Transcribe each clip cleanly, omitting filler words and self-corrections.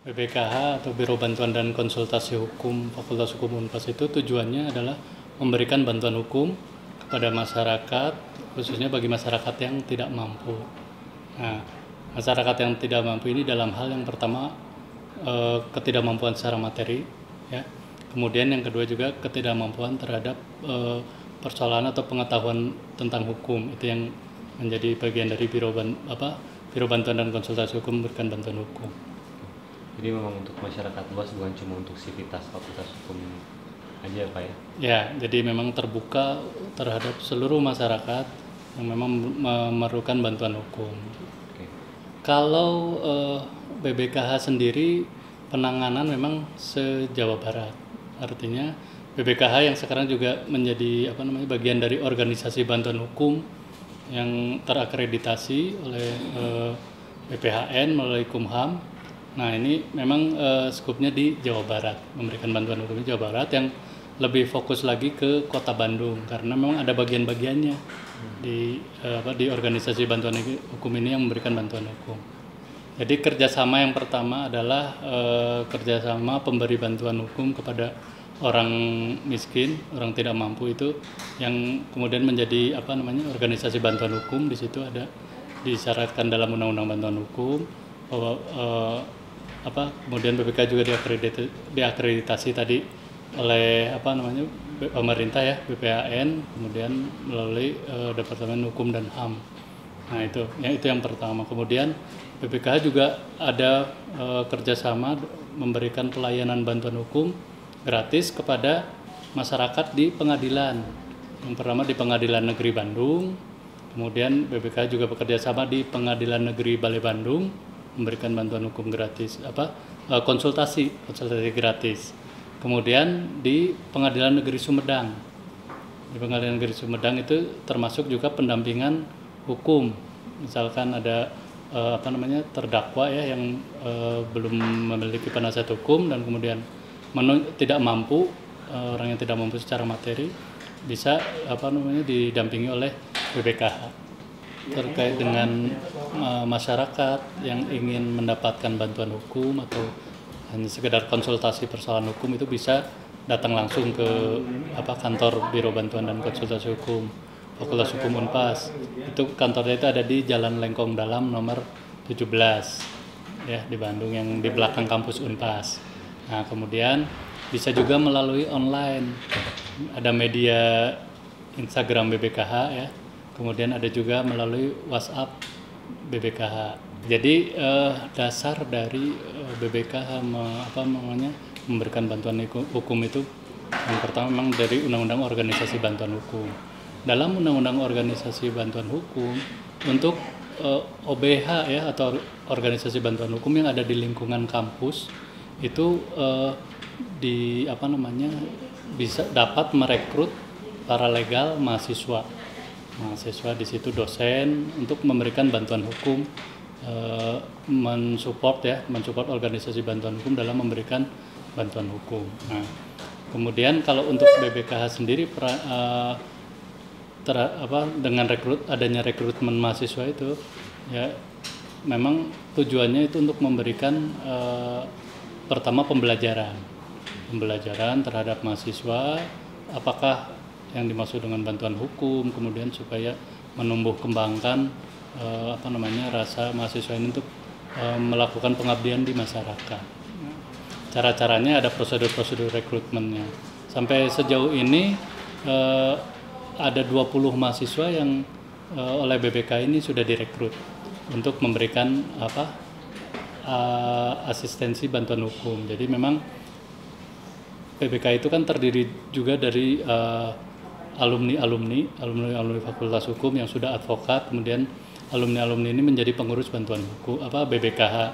BPKH atau Biro Bantuan dan Konsultasi Hukum Fakultas Hukum Unpas itu tujuannya adalah memberikan bantuan hukum kepada masyarakat, khususnya bagi masyarakat yang tidak mampu. Nah, masyarakat yang tidak mampu ini dalam hal yang pertama ketidakmampuan secara materi, ya. Kemudian yang kedua juga ketidakmampuan terhadap persoalan atau pengetahuan tentang hukum, itu yang menjadi bagian dari Biro Bantuan dan Konsultasi Hukum memberikan bantuan hukum. Jadi memang untuk masyarakat luas, bukan cuma untuk sivitas Fakultas Hukum aja Pak ya? Ya, jadi memang terbuka terhadap seluruh masyarakat yang memang memerlukan bantuan hukum. Oke. Kalau BBKH sendiri penanganan memang se-Jawa Barat. Artinya BBKH yang sekarang juga menjadi bagian dari organisasi bantuan hukum yang terakreditasi oleh BPHN melalui Kumham. Nah, ini memang skupnya di Jawa Barat, memberikan bantuan hukum di Jawa Barat yang lebih fokus lagi ke Kota Bandung karena memang ada bagian-bagiannya di organisasi bantuan hukum ini yang memberikan bantuan hukum. Jadi kerjasama yang pertama adalah kerjasama pemberi bantuan hukum kepada orang miskin, orang tidak mampu itu yang kemudian menjadi organisasi bantuan hukum. Di situ ada disyaratkan dalam Undang-Undang Bantuan Hukum bahwa kemudian BPK juga diakreditasi tadi oleh pemerintah ya, BPHN, kemudian melalui Departemen Hukum dan HAM. Nah, itu yang pertama. Kemudian BPK juga ada kerjasama memberikan pelayanan bantuan hukum gratis kepada masyarakat di pengadilan. Yang pertama di Pengadilan Negeri Bandung, kemudian BPK juga bekerja sama di Pengadilan Negeri Balai Bandung memberikan bantuan hukum gratis, konsultasi gratis. Kemudian di Pengadilan Negeri Sumedang. Di Pengadilan Negeri Sumedang itu termasuk juga pendampingan hukum. Misalkan ada terdakwa ya yang belum memiliki penasihat hukum dan kemudian tidak mampu, orang yang tidak mampu secara materi bisa didampingi oleh BPKH. Terkait dengan masyarakat yang ingin mendapatkan bantuan hukum atau hanya sekedar konsultasi persoalan hukum itu bisa datang langsung ke kantor Biro Bantuan dan Konsultasi Hukum Fakultas Hukum Unpas. Itu kantornya itu ada di Jalan Lengkong Dalam nomor 17 ya, di Bandung, yang di belakang kampus Unpas. Nah, kemudian bisa juga melalui online. Ada media Instagram BBKH ya. Kemudian ada juga melalui WhatsApp BBKH. Jadi dasar dari BBKH memberikan bantuan hukum itu yang pertama memang dari Undang-Undang Organisasi Bantuan Hukum. Dalam Undang-Undang Organisasi Bantuan Hukum untuk OBH ya, atau organisasi bantuan hukum yang ada di lingkungan kampus itu bisa dapat merekrut paralegal mahasiswa di situ, dosen, untuk memberikan bantuan hukum, mensupport organisasi bantuan hukum dalam memberikan bantuan hukum. Nah, kemudian kalau untuk BBKH sendiri dengan adanya rekrutmen mahasiswa itu ya memang tujuannya itu untuk memberikan pertama pembelajaran terhadap mahasiswa, apakah yang dimaksud dengan bantuan hukum, kemudian supaya menumbuh kembangkan rasa mahasiswa ini untuk melakukan pengabdian di masyarakat. Cara-caranya ada prosedur rekrutmennya. Sampai sejauh ini ada 20 mahasiswa yang oleh BBK ini sudah direkrut untuk memberikan asistensi bantuan hukum. Jadi memang BBK itu kan terdiri juga dari alumni Fakultas Hukum yang sudah advokat, kemudian alumni ini menjadi pengurus bantuan hukum BBKH.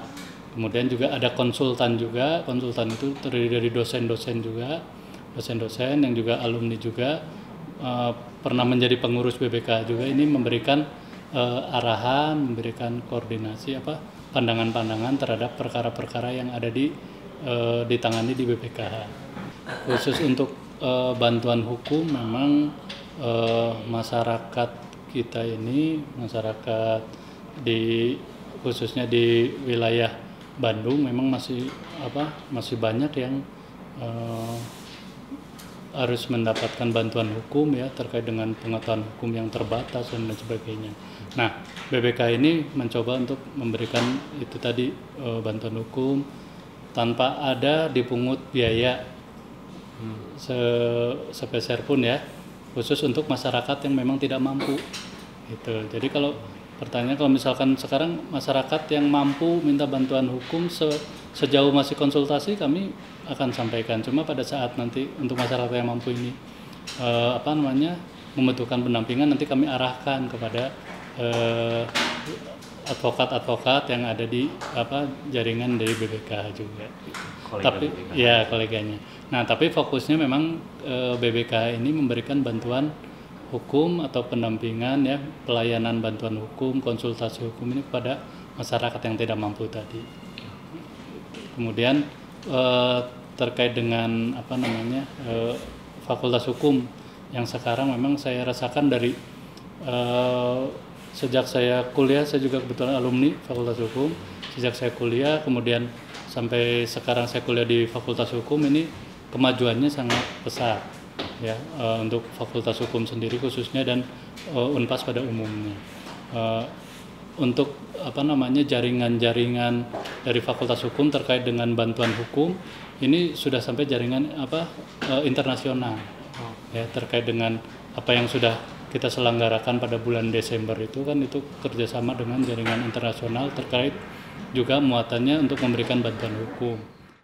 Kemudian juga ada konsultan itu terdiri dari dosen-dosen yang juga alumni juga, pernah menjadi pengurus BBKH juga. Ini memberikan arahan, memberikan koordinasi pandangan-pandangan terhadap perkara-perkara yang ada ditangani di BPKH. Khusus untuk bantuan hukum memang masyarakat kita ini, khususnya di wilayah Bandung memang masih banyak yang harus mendapatkan bantuan hukum ya terkait dengan pengetahuan hukum yang terbatas dan lain sebagainya. Nah, BBK ini mencoba untuk memberikan itu tadi bantuan hukum tanpa ada dipungut biaya sepeser pun ya, khusus untuk masyarakat yang memang tidak mampu. Gitu. Jadi kalau pertanyaan kalau misalkan sekarang masyarakat yang mampu minta bantuan hukum sejauh masih konsultasi kami akan sampaikan. Cuma pada saat nanti untuk masyarakat yang mampu ini membutuhkan pendampingan, nanti kami arahkan kepada advokat-advokat yang ada di jaringan dari BBK juga. Tapi BBK. Ya koleganya. Nah tapi fokusnya memang BBK ini memberikan bantuan hukum atau pendampingan ya, pelayanan bantuan hukum, konsultasi hukum ini kepada masyarakat yang tidak mampu tadi. Kemudian terkait dengan fakultas hukum yang sekarang memang saya rasakan dari sejak saya kuliah, saya juga kebetulan alumni fakultas hukum. Sejak saya kuliah kemudian sampai sekarang saya kuliah di fakultas hukum ini kemajuannya sangat pesat. Ya, untuk fakultas hukum sendiri khususnya dan Unpas pada umumnya. Untuk jaringan-jaringan dari fakultas hukum terkait dengan bantuan hukum ini sudah sampai jaringan internasional. Ya, terkait dengan apa yang sudah kita selenggarakan pada bulan Desember itu kan itu kerjasama dengan jaringan internasional terkait juga muatannya untuk memberikan bantuan hukum.